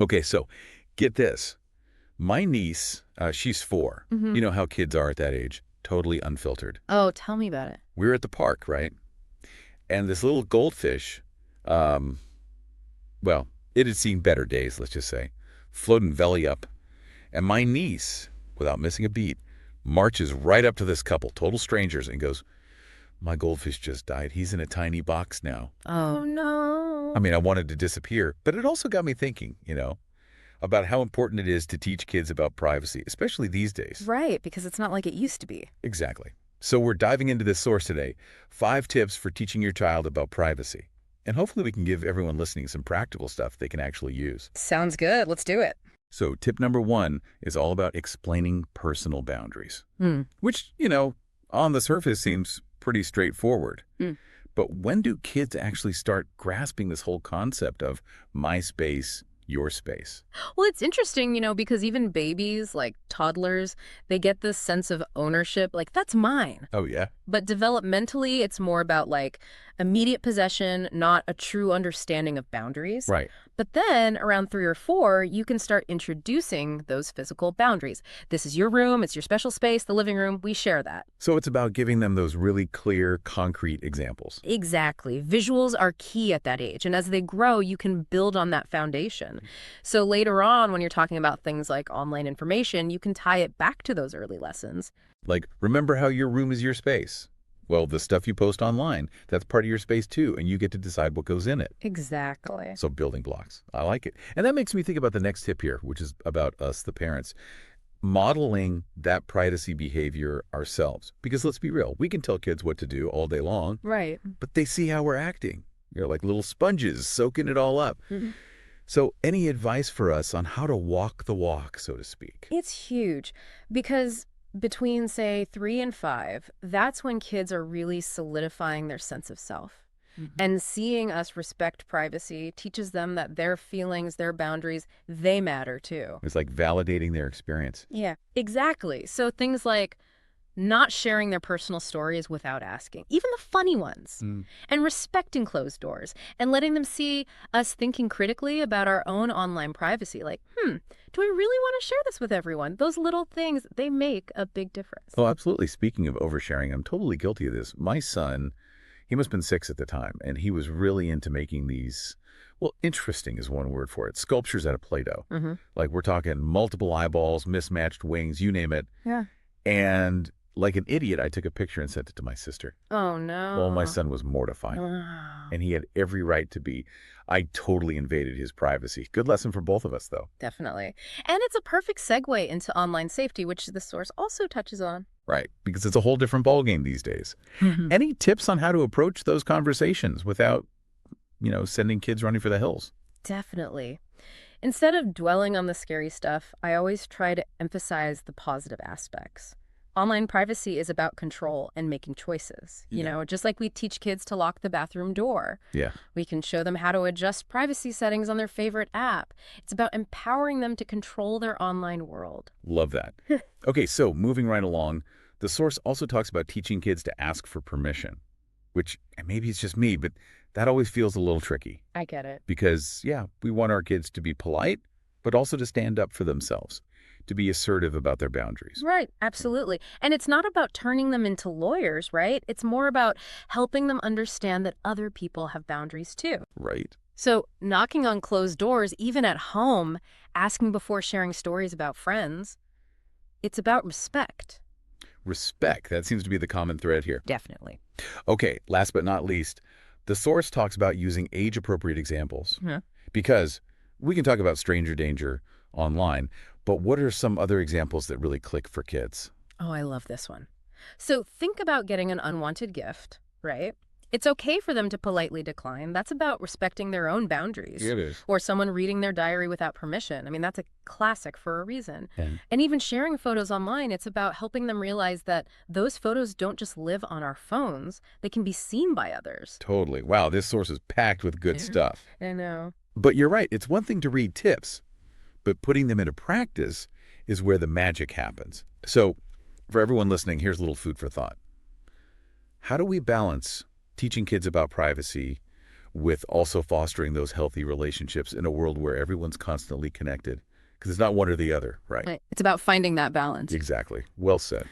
Okay, so get this. My niece, she's 4. Hmm. You know how kids are at that age, totally unfiltered. Oh, tell me about it. We were at the park, right? And this little goldfish, um, well, it had seen better days, let's just say, floating belly up. And my niece, without missing a beat, marches right up to this couple, total strangers, and goes, "My goldfish just died. He's in a tiny box now." Oh, I no. mean, I wanted to disappear, but it also got me thinking, about how important it is to teach kids about privacy, especially these days. Right, because it's not like it used to be. Exactly. So we're diving into this source today, 5 tips for teaching your child about privacy. And hopefully we can give everyone listening some practical stuff they can actually use. Sounds good. Let's do it. So tip number 1 is all about explaining personal boundaries, Hmm. which, on the surface seems pretty straightforward. Hmm. But when do kids actually start grasping this whole concept of my space, your space? Well, it's interesting, because even babies, like toddlers, they get this sense of ownership, like, that's mine. Oh, yeah? But developmentally, it's more about like immediate possession, not a true understanding of boundaries. Right. But then around 3 or 4, you can start introducing those physical boundaries. This is your room, it's your special space, the living room, we share that. So it's about giving them those really clear, concrete examples. Exactly. Visuals are key at that age. And as they grow, you can build on that foundation. So later on, when you're talking about things like online information, you can tie it back to those early lessons. Like, remember how your room is your space? Well, the stuff you post online, that's part of your space too, and you get to decide what goes in it. Exactly. So building blocks. I like it. And that makes me think about the next tip here, which is about us, the parents. Modeling that privacy behavior ourselves. Because let's be real, we can tell kids what to do all day long, Right. but they see how we're acting. You're like little sponges soaking it all up. Mhm. So any advice for us on how to walk the walk, so to speak? It's huge because between, say, 3 and 5, that's when kids are really solidifying their sense of self. And seeing us respect privacy teaches them that their feelings, their boundaries, they matter too. It's like validating their experience. Yeah, exactly. So things like not sharing their personal stories without asking, even the funny ones, Mm. and respecting closed doors and letting them see us thinking critically about our own online privacy. Like, do I really want to share this with everyone? Those little things, they make a big difference. Oh, absolutely. Speaking of oversharing, I'm totally guilty of this. My son, he must have been 6 at the time, and he was really into making these, well, interesting is one word for it, sculptures out of Play-Doh. Mm-hmm. Like we're talking multiple eyeballs, mismatched wings, you name it. Yeah. And like an idiot, I took a picture and sent it to my sister. Oh, no. Well, my son was mortified, Oh, and he had every right to be. I totally invaded his privacy. Good lesson for both of us, though. definitely. And it's a perfect segue into online safety, which the source also touches on. Right, because it's a whole different ballgame these days. Any tips on how to approach those conversations without, sending kids running for the hills? Definitely. Instead of dwelling on the scary stuff, I always try to emphasize the positive aspects. Online privacy is about control and making choices. Yeah. Just like we teach kids to lock the bathroom door. Yeah. We can show them how to adjust privacy settings on their favorite app. It's about empowering them to control their online world. Love that. Okay, so moving right along, the source also talks about teaching kids to ask for permission, which, and maybe it's just me, but that always feels a little tricky I get it. because, yeah, we want our kids to be polite, but also to stand up for themselves, to be assertive about their boundaries. Right, absolutely. And it's not about turning them into lawyers, right? It's more about helping them understand that other people have boundaries too. Right. So, knocking on closed doors, even at home, asking before sharing stories about friends, it's about respect. Respect. That seems to be the common thread here. Definitely. Okay, last but not least, the source talks about using age-appropriate examples Yeah. because we can talk about stranger danger online, but what are some other examples that really click for kids? Oh, I love this one. So, think about getting an unwanted gift, right? It's okay for them to politely decline. That's about respecting their own boundaries. It is. Or someone reading their diary without permission. I mean, that's a classic for a reason. And And even sharing photos online, it's about helping them realize that those photos don't just live on our phones, they can be seen by others. totally. Wow, this source is packed with good Yeah. stuff. I know. But you're right. It's one thing to read tips, but putting them into practice is where the magic happens. So for everyone listening, here's a little food for thought. How do we balance teaching kids about privacy with also fostering those healthy relationships in a world where everyone's constantly connected. Because it's not one or the other, right? Right. It's about finding that balance. Exactly. Well said.